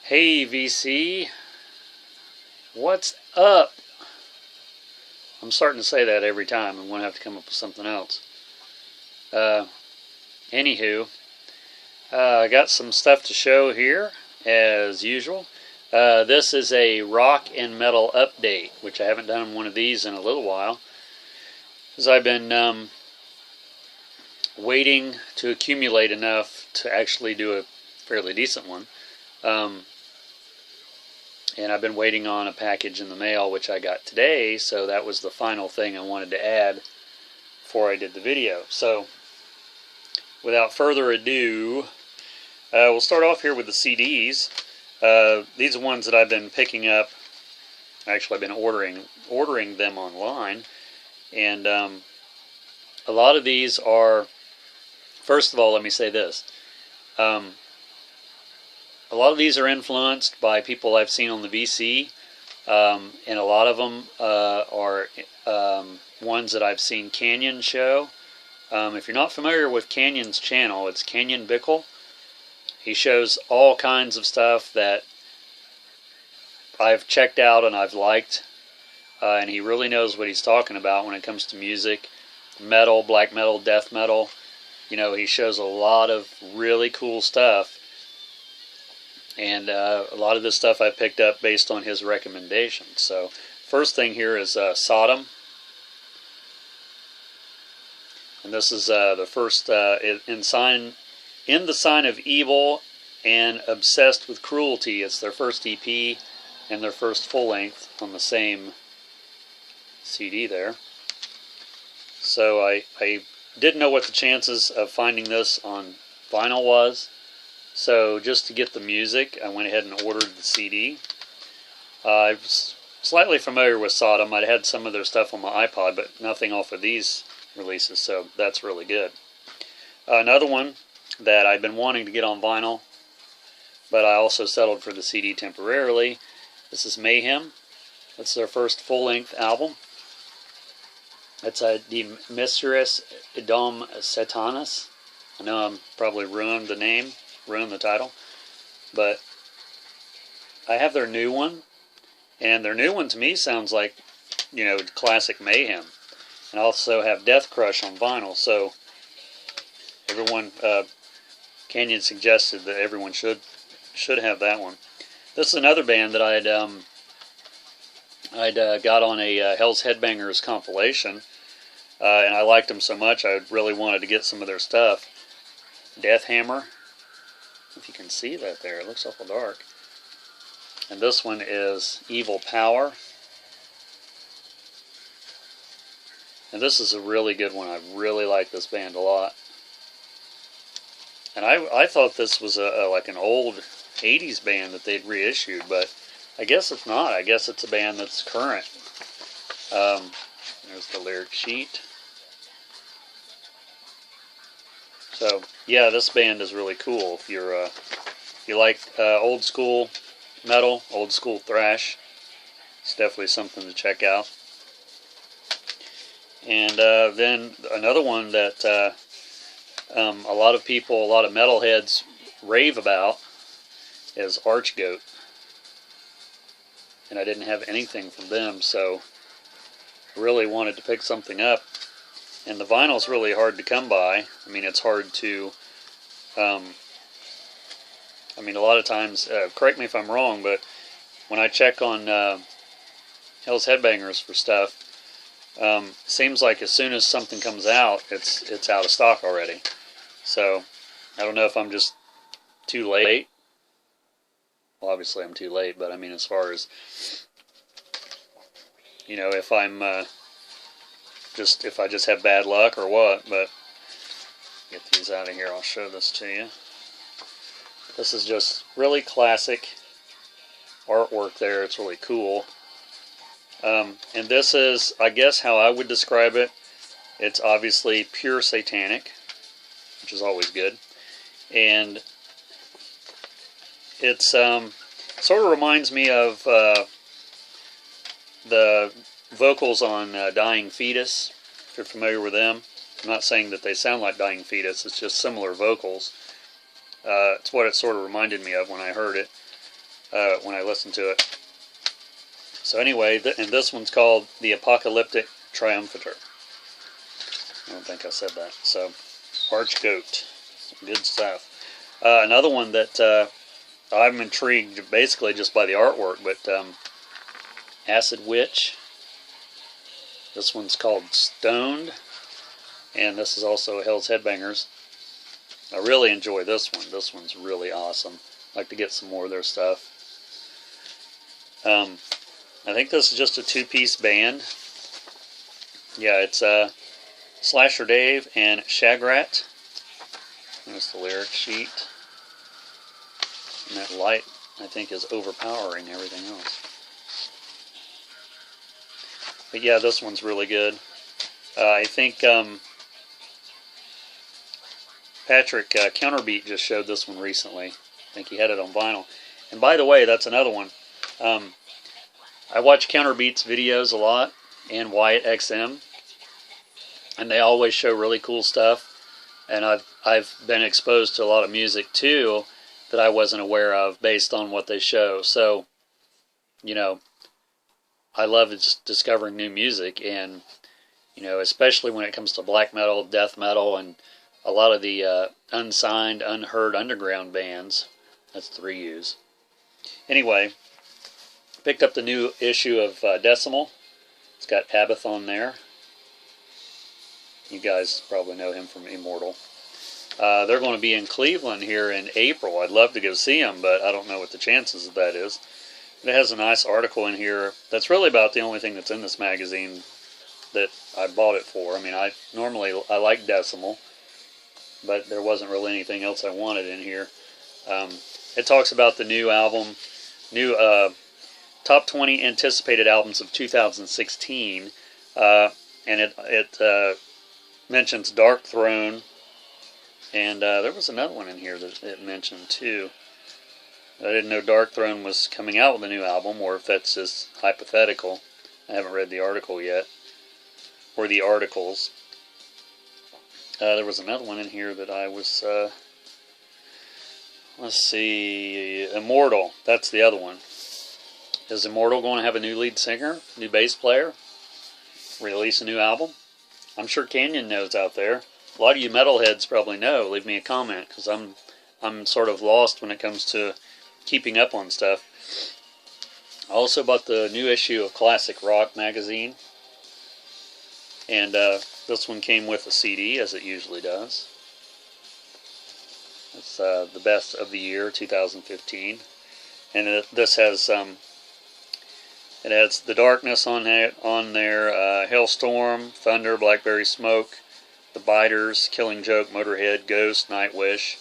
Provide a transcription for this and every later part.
Hey VC, what's up? I'm starting to say that every time. I'm going to have to come up with something else. Anywho, I got some stuff to show here, as usual. This is a rock and metal update, which I haven't done one of these in a little while, because I've been waiting to accumulate enough to actually do a fairly decent one. And I've been waiting on a package in the mail, which I got today, so that was the final thing I wanted to add before I did the video. So, without further ado, we'll start off here with the CDs. These are ones that I've been picking up. Actually, I've been ordering them online, and a lot of these are. First of all, let me say this. A lot of these are influenced by people I've seen on the VC, and a lot of them are ones that I've seen Canyon show. If you're not familiar with Canyon's channel, it's Canyon Bickle. He shows all kinds of stuff that I've checked out and I've liked, and he really knows what he's talking about when it comes to music, metal, black metal, death metal. You know, he shows a lot of really cool stuff. And a lot of this stuff I picked up based on his recommendations. So, first thing here is Sodom. And this is the first in the Sign of Evil and Obsessed with Cruelty. It's their first EP and their first full length on the same CD there. So I didn't know what the chances of finding this on vinyl was. So just to get the music, I went ahead and ordered the CD. I was slightly familiar with Sodom. I'd had some of their stuff on my iPod, but nothing off of these releases, so that's really good. Another one that I've been wanting to get on vinyl, but I also settled for the CD temporarily. This is Mayhem. It's their first full-length album. It's De Miseris Idom Satanas. I know I'm probably ruined the title, but I have their new one, and their new one to me sounds like, you know, classic Mayhem. And I also have Death Crush on vinyl, so everyone, Canyon suggested that everyone should have that one. This is another band that I'd got on a Hell's Headbangers compilation, and I liked them so much I really wanted to get some of their stuff. Death Hammer. If you can see that there, it looks awful dark. And this one is Evil Power. And this is a really good one. I really like this band a lot. And I thought this was like an old 80s band that they'd reissued, but I guess it's not. I guess it's a band that's current. There's the lyric sheet. So, yeah, this band is really cool. If you like old school metal, old school thrash, it's definitely something to check out. And then another one that a lot of metalheads rave about is Archgoat. And I didn't have anything from them, so I really wanted to pick something up. And the vinyl's really hard to come by. I mean, it's hard to, I mean, a lot of times, correct me if I'm wrong, but when I check on Hell's Headbangers for stuff, seems like as soon as something comes out, it's out of stock already. So, I don't know if I'm just too late. Well, obviously I'm too late, but I mean, as far as, you know, if I'm, if I just have bad luck or what. But get these out of here, I'll show this to you. This is just really classic artwork there. It's really cool. And this is, I guess, how I would describe it. It's obviously pure satanic, which is always good. And it's sort of reminds me of the vocals on Dying Fetus, if you're familiar with them. I'm not saying that they sound like Dying Fetus, it's just similar vocals. It's what it sort of reminded me of when I heard it. when I listened to it. So anyway, and this one's called The Apocalyptic Triumphator. I don't think I said that. So, Arch Goat. Some good stuff. Another one that I'm intrigued basically just by the artwork, but Acid Witch. This one's called Stoned. And this is also Hell's Headbangers. I really enjoy this one. This one's really awesome. I'd like to get some more of their stuff. I think this is just a two-piece band. Yeah, it's Slasher Dave and Shagrat. There's the lyric sheet. And that light, I think, is overpowering everything else. But yeah, this one's really good. I think Patrick Counterbeat just showed this one recently. I think he had it on vinyl. And by the way, that's another one. I watch Counterbeat's videos a lot, and Wyatt XM, and they always show really cool stuff. And I've been exposed to a lot of music too that I wasn't aware of based on what they show. So, you know, I love just discovering new music, and you know, especially when it comes to black metal, death metal, and a lot of the unsigned, unheard underground bands. That's 3 U's. Anyway, picked up the new issue of Decimal. It's got Abath on there. You guys probably know him from Immortal. They're going to be in Cleveland here in April. I'd love to go see them, but I don't know what the chances of that is. It has a nice article in here that's really about the only thing that's in this magazine that I bought it for. I mean, I like Decimal, but there wasn't really anything else I wanted in here. It talks about the new album, top 20 anticipated albums of 2016, and it mentions Dark Throne, and there was another one in here that it mentioned too. I didn't know Dark Throne was coming out with a new album, or if that's just hypothetical. I haven't read the article yet, or the articles. There was another one in here that I was, let's see, Immortal, that's the other one. Is Immortal going to have a new lead singer, new bass player, release a new album? I'm sure Canyon knows out there. A lot of you metalheads probably know. Leave me a comment, because I'm sort of lost when it comes to keeping up on stuff. I also bought the new issue of Classic Rock magazine, and this one came with a CD, as it usually does. It's the best of the year, 2015, and this has it has The Darkness on there, Hailstorm, Thunder, Blackberry Smoke, The Biters, Killing Joke, Motorhead, Ghost, Nightwish,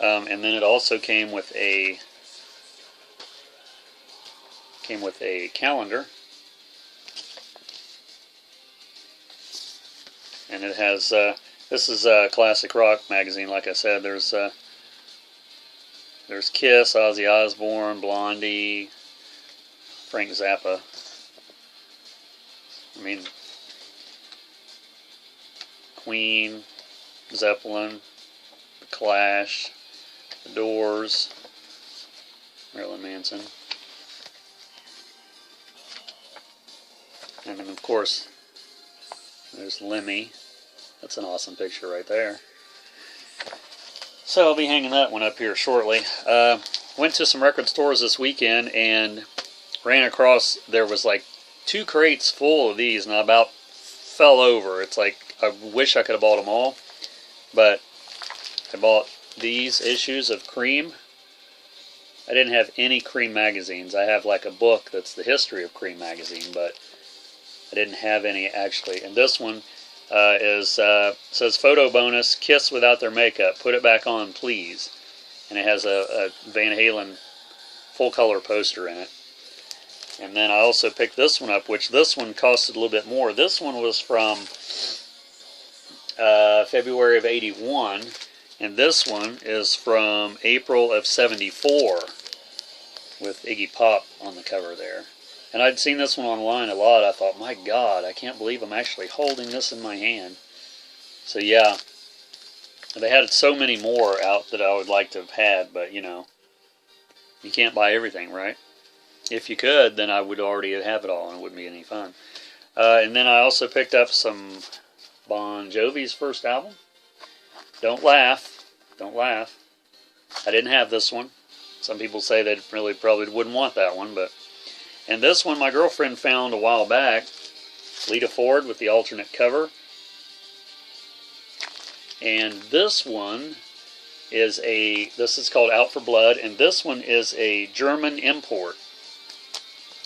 and then it also came with a calendar, and it has this is a Classic Rock magazine. Like I said, there's Kiss, Ozzy Osbourne, Blondie, Frank Zappa. I mean, Queen, Zeppelin, The Clash, The Doors, Marilyn Manson, and then of course there's Lemmy. That's an awesome picture right there. So I'll be hanging that one up here shortly. Went to some record stores this weekend and ran across, there was like 2 crates full of these, and I about fell over. It's like, I wish I could have bought them all, but I bought these issues of Cream. I didn't have any Cream magazines. I have like a book that's the history of Cream magazine, but I didn't have any actually. And this one says photo bonus, Kiss without their makeup, put it back on please. And it has a Van Halen full color poster in it. And then I also picked this one up, which this one costed a little bit more. This one was from February of 81, and this one is from April of 74 with Iggy Pop on the cover there. And I'd seen this one online a lot. I thought, my God, I can't believe I'm actually holding this in my hand. So yeah, they had so many more out that I would like to have had, but you know, You can't buy everything, right? If you could, then I would already have it all, and it wouldn't be any fun. And then I also picked up some Bon Jovi's first album. Don't laugh. Don't laugh. I didn't have this one. Some people say they really probably wouldn't want that one, but... And this one my girlfriend found a while back. Lita Ford with the alternate cover. And this one is this is called Out for Blood, and this one is a German import.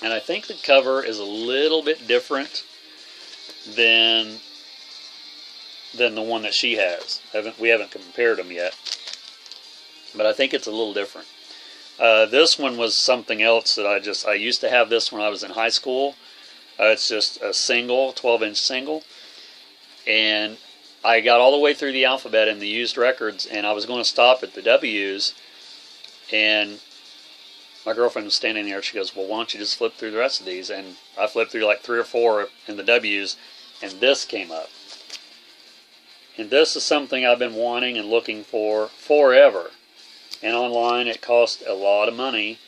And I think the cover is a little bit different than the one that she has. We haven't compared them yet, but I think it's a little different. This one was something else that I used to have this when I was in high school. It's just a single, 12-inch single, and I got all the way through the alphabet in the used records, and I was going to stop at the W's, and my girlfriend was standing there. She goes, well, why don't you just flip through the rest of these? And I flipped through like 3 or 4 in the W's, and this came up. And this is something I've been wanting and looking for forever. And online it cost a lot of money.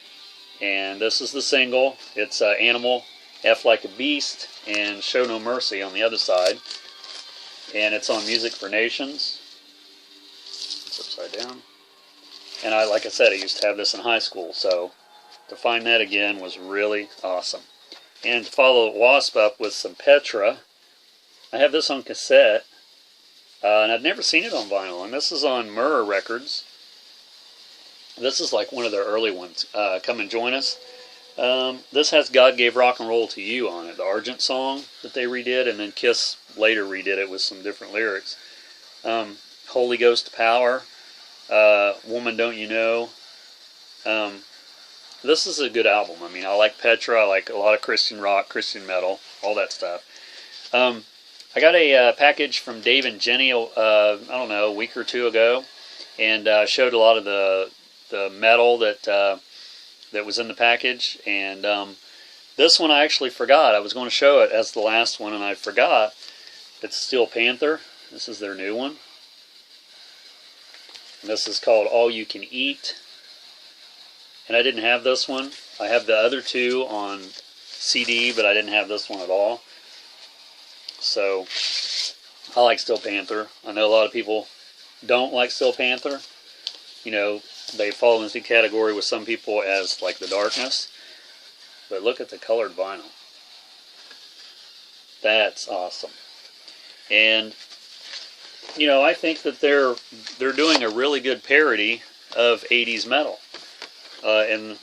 And this is the single. It's Animal, F Like a Beast, and Show No Mercy on the other side. And it's on Music for Nations. It's upside down. And like I said, I used to have this in high school, so to find that again was really awesome. And to follow Wasp up with some Petra, I have this on cassette, and I've never seen it on vinyl, and this is on Murrah Records. This is like one of their early ones. Come and Join Us. This has God Gave Rock and Roll to You on it, the Argent song that they redid, and then Kiss later redid it with some different lyrics. Holy Ghost Power, Woman Don't You Know. This is a good album. I mean, I like Petra, I like a lot of Christian rock, Christian metal, all that stuff. I got a package from Dave and Jenny, I don't know, a week or 2 ago, and showed a lot of the metal that was in the package. And this one I actually forgot. I was going to show it as the last one, and I forgot. It's Steel Panther. This is their new one. And this is called All You Can Eat. And I didn't have this one. I have the other 2 on CD, but I didn't have this one at all. So, I like Steel Panther. I know a lot of people don't like Steel Panther. You know, they fall into the category with some people as like The Darkness. But look at the colored vinyl. That's awesome. And, you know, I think that they're doing a really good parody of 80s metal. And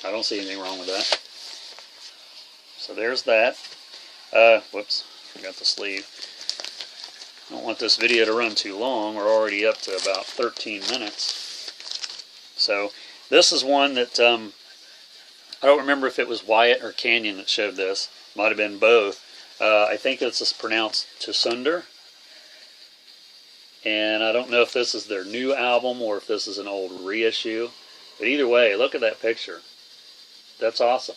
I don't see anything wrong with that. So there's that. Whoops, forgot the sleeve. I don't want this video to run too long. We're already up to about 13 minutes. So this is one that I don't remember if it was Wyatt or Canyon that showed this. Might have been both. I think it's pronounced Tsunder. And I don't know if this is their new album or if this is an old reissue. But either way, look at that picture. That's awesome.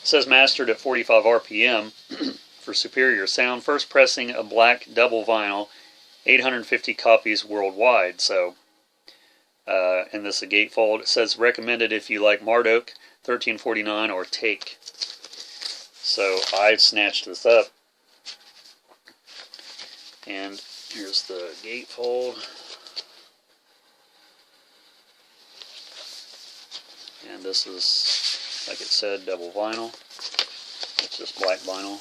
It says mastered at 45 RPM for superior sound. First pressing a black double vinyl, 850 copies worldwide. So, and this is a gatefold. It says recommended if you like Marduk, 1349 or Take. So I snatched this up. And here's the gatefold. And this is, like it said, double vinyl. It's just black vinyl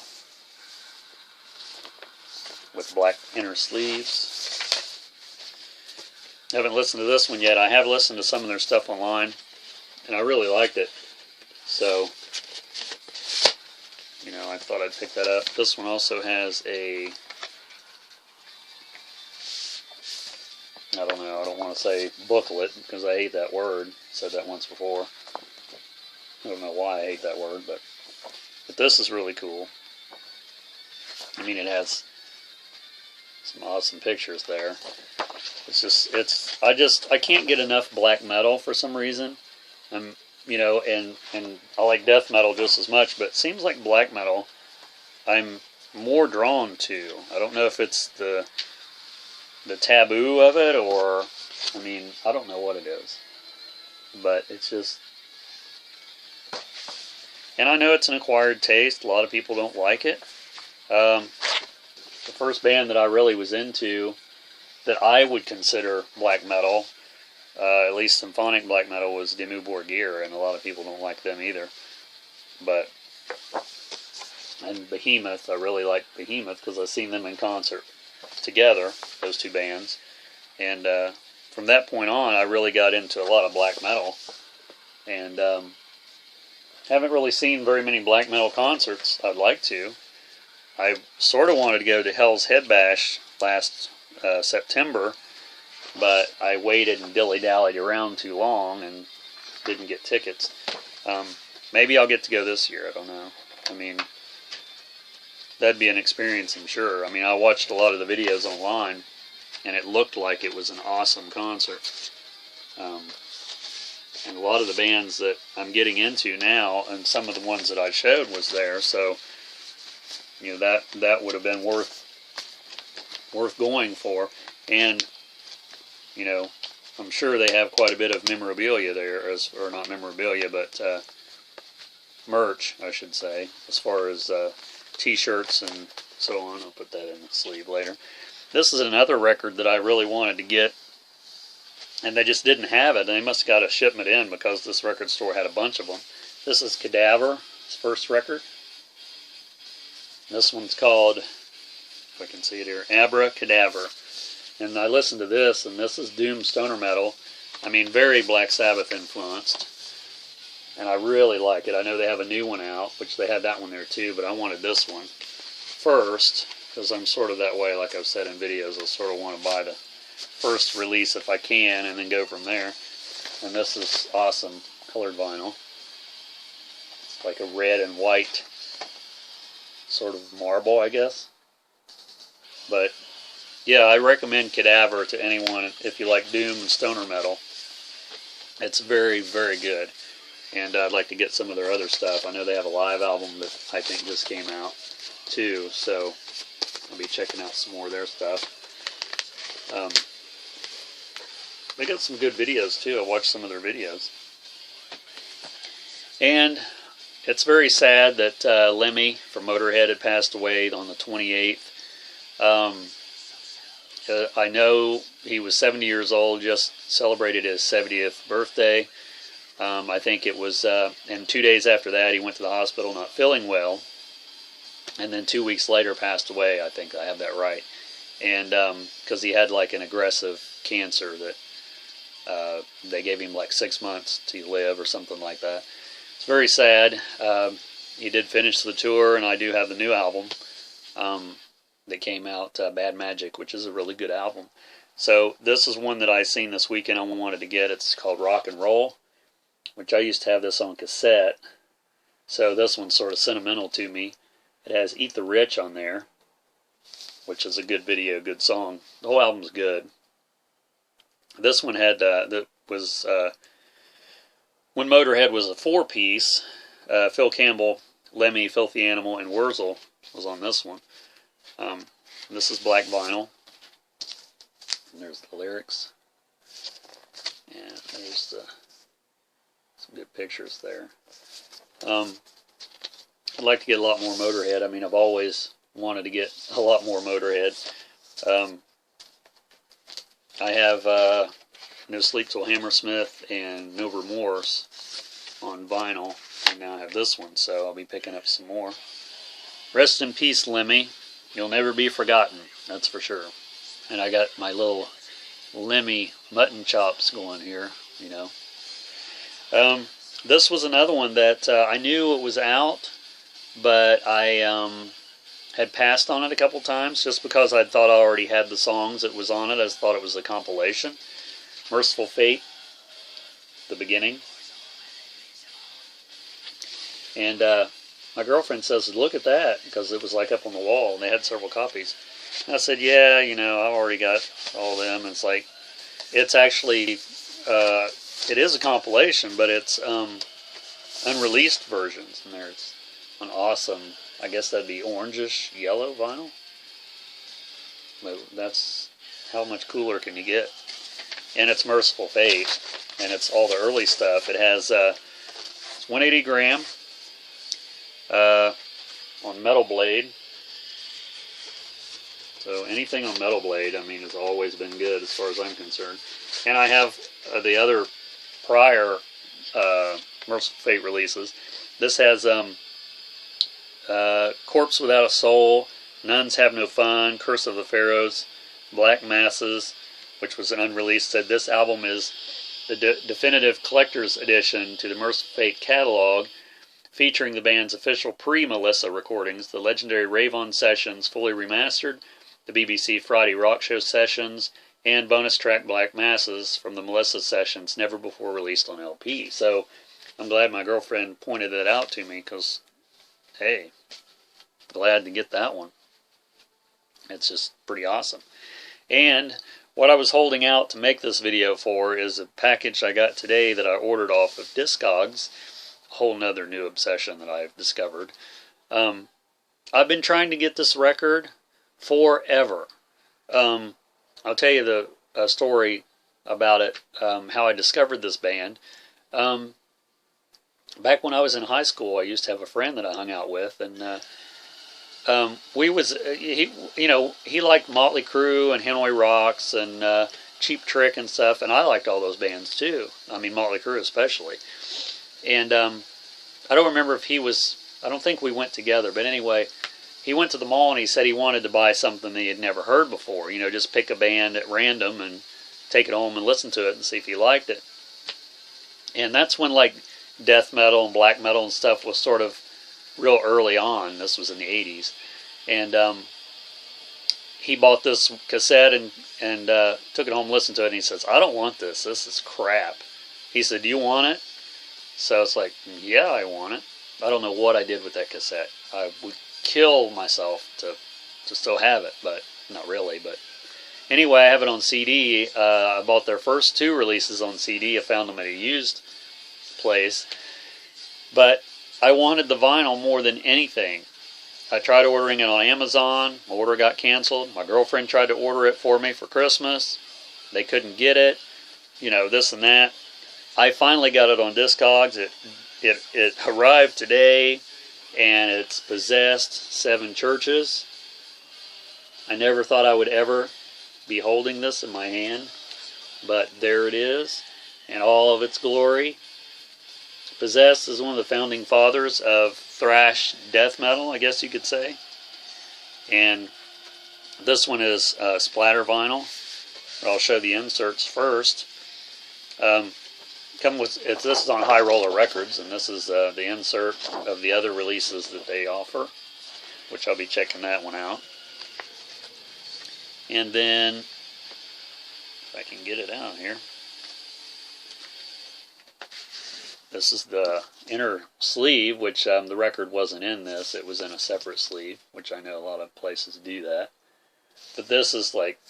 with black inner sleeves. I haven't listened to this one yet. I have listened to some of their stuff online, and I really liked it. So, you know, I thought I'd pick that up. This one also has a, I don't know, I don't want to say booklet because I hate that word. Said that once before. I don't know why I hate that word, but this is really cool. I mean, it has some awesome pictures there. It's just, I can't get enough black metal for some reason. You know, and I like death metal just as much, but it seems like black metal I'm more drawn to. I don't know if it's the taboo of it, or, I mean, I don't know what it is. but it's just, and I know it's an acquired taste. A lot of people don't like it. The first band that I really was into that I would consider black metal, at least symphonic black metal, was Dimmu Borgir, and a lot of people don't like them either. But, and Behemoth, I really like Behemoth because I've seen them in concert together, those two bands. And from that point on, I really got into a lot of black metal. And haven't really seen very many black metal concerts. I'd like to. I sort of wanted to go to Hell's Head Bash last September, but I waited and dilly-dallied around too long and didn't get tickets. Maybe I'll get to go this year. I don't know. I mean, that'd be an experience, I'm sure. I mean, I watched a lot of the videos online, and it looked like it was an awesome concert. And a lot of the bands that I'm getting into now, and some of the ones that I showed was there, so you know that would have been worth going for. And you know, I'm sure they have quite a bit of memorabilia there, or not memorabilia, but merch, I should say, as far as t-shirts and so on. I'll put that in the sleeve later. This is another record that I really wanted to get, and they just didn't have it. They must have got a shipment in because this record store had a bunch of them. This is Cadaver, his first record. This one's called, if I can see it here, Abracadaver. And I listened to this, and this is doom stoner metal. I mean, very Black Sabbath influenced. And I really like it. I know they have a new one out, which they had that one there too, but I wanted this one first, because I'm sort of that way, like I've said in videos. I sort of want to buy the first release if I can, and then go from there. And this is awesome colored vinyl. It's like a red and white sort of marble, I guess. But yeah, I recommend Cadaver to anyone if you like doom and stoner metal. It's very, very good. And I'd like to get some of their other stuff. I know they have a live album that I think just came out too, so I'll be checking out some more of their stuff. They got some good videos too. I watched some of their videos. And it's very sad that Lemmy from Motorhead had passed away on the 28th. I know he was 70 years old, just celebrated his 70th birthday. I think it was, and 2 days after that he went to the hospital not feeling well. And then 2 weeks later passed away, I think I have that right. And because he had like an aggressive cancer that they gave him like 6 months to live or something like that. It's very sad. He did finish the tour, and I do have the new album that came out, Bad Magic, which is a really good album. So this is one that I seen this weekend I wanted to get. It's called Rock and Roll, which I used to have this on cassette. So this one's sort of sentimental to me. It has Eat the Rich on there, which is a good video, good song. The whole album's good. This one had, when Motorhead was a four-piece, Phil Campbell, Lemmy, Filthy Animal, and Wurzel was on this one. This is black vinyl. And there's the lyrics. And there's some good pictures there. I'd like to get a lot more Motorhead. I mean, I've always wanted to get a lot more Motorhead. I have No Sleep Till Hammersmith and No Remorse on vinyl, and now I have this one, so I'll be picking up some more. Rest in peace, Lemmy. You'll never be forgotten, that's for sure. And I got my little Lemmy mutton chops going here, you know. This was another one that I knew it was out, but I had passed on it a couple times just because I thought I already had the songs that was on it. I just thought it was a compilation. Merciful Fate, the beginning. And my girlfriend says, look at that, because it was like up on the wall, and they had several copies. And I said, yeah, you know, I've already got all of them. And it's like, it's actually, it is a compilation, but it's unreleased versions. And there's an awesome, I guess that'd be orangish yellow vinyl. But that's, how much cooler can you get? And it's Merciful Fate. and it's all the early stuff. It has it's 180 gram on Metal Blade. So anything on Metal Blade, I mean, has always been good as far as I'm concerned. And I have the other prior Merciful Fate releases. This has Corpse Without a Soul, Nuns Have No Fun, Curse of the Pharaohs, Black Masses, which was an unreleased. Said this album is the definitive collector's edition to the Merciful Fate catalog, featuring the band's official pre-Melissa recordings, the legendary Rave-On sessions fully remastered, the BBC Friday Rock Show sessions, and bonus track Black Masses from the Melissa sessions, never before released on LP. So I'm glad my girlfriend pointed that out to me, because, hey, glad to get that one. It's just pretty awesome. And what I was holding out to make this video for is a package I got today that I ordered off of Discogs, a whole nother new obsession that I've discovered. I've been trying to get this record forever. I'll tell you the story about it, how I discovered this band. Back when I was in high school, I used to have a friend that I hung out with, and he liked Motley Crue and Hanoi Rocks and Cheap Trick and stuff, and I liked all those bands too. I mean, Motley Crue especially. And I don't remember if I don't think we went together, but anyway, he went to the mall and he said he wanted to buy something that he had never heard before. You know, just pick a band at random and take it home and listen to it and see if he liked it. And that's when, like, death metal and black metal and stuff was sort of real early on. This was in the 80s. And he bought this cassette and took it home and listened to it, and he says, "I don't want this. This is crap." He said, "Do you want it?" So it's like, yeah, I want it. I don't know what I did with that cassette. I would kill myself to still have it, but not really. But anyway, I have it on CD. I bought their first two releases on CD. I found them at a used place. But I wanted the vinyl more than anything. I tried ordering it on Amazon. My order got canceled. My girlfriend tried to order it for me for Christmas. They couldn't get it. You know, this and that. I finally got it on Discogs. It arrived today, and it's Possessed, 7 Churches. I never thought I would ever be holding this in my hand, but there it is in all of its glory. Possessed is one of the founding fathers of thrash death metal, I guess you could say. And this one is splatter vinyl. I'll show the inserts first. This is on High Roller Records, and this is the insert of the other releases that they offer, which I'll be checking that one out. And then, if I can get it out here, this is the inner sleeve, which the record wasn't in this. It was in a separate sleeve, which I know a lot of places do that. But this is like,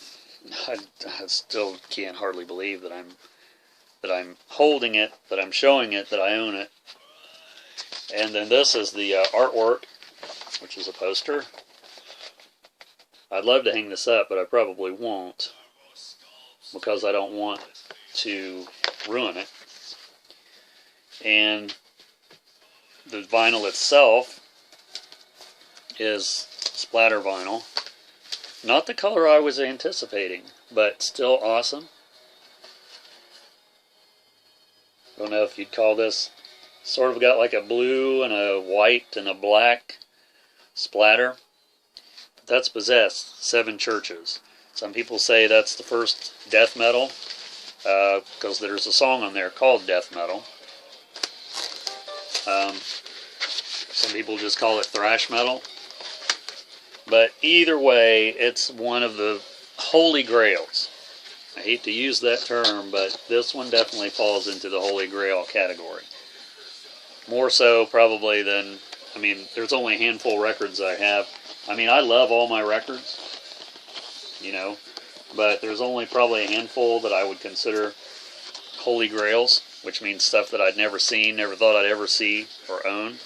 I still can't hardly believe that I'm holding it, that I'm showing it, that I own it. And then this is the artwork, which is a poster. I'd love to hang this up, but I probably won't, because I don't want to ruin it. And the vinyl itself is splatter vinyl. Not the color I was anticipating, but still awesome. I don't know if you'd call this, sort of got like a blue and a white and a black splatter. But that's Possessed, 7 Churches. Some people say that's the first death metal, because there's a song on there called Death Metal. Some people just call it thrash metal. But either way, it's one of the holy grails. I hate to use that term, but this one definitely falls into the Holy Grail category. More so probably than, I mean, there's only a handful of records I have. I mean, I love all my records, you know, but there's only probably a handful that I would consider Holy Grails, which means stuff that I'd never seen, never thought I'd ever see or own.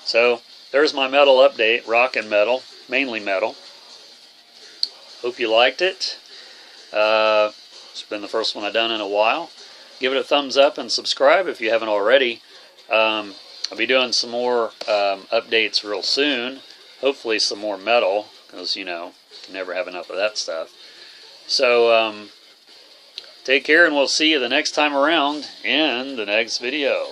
So, there's my metal update, rock and metal, mainly metal. Hope you liked it. It's been the first one I've done in a while. give it a thumbs up and subscribe if you haven't already. I'll be doing some more updates real soon. Hopefully some more metal, because, you know, you can never have enough of that stuff. So, take care, and we'll see you the next time around in the next video.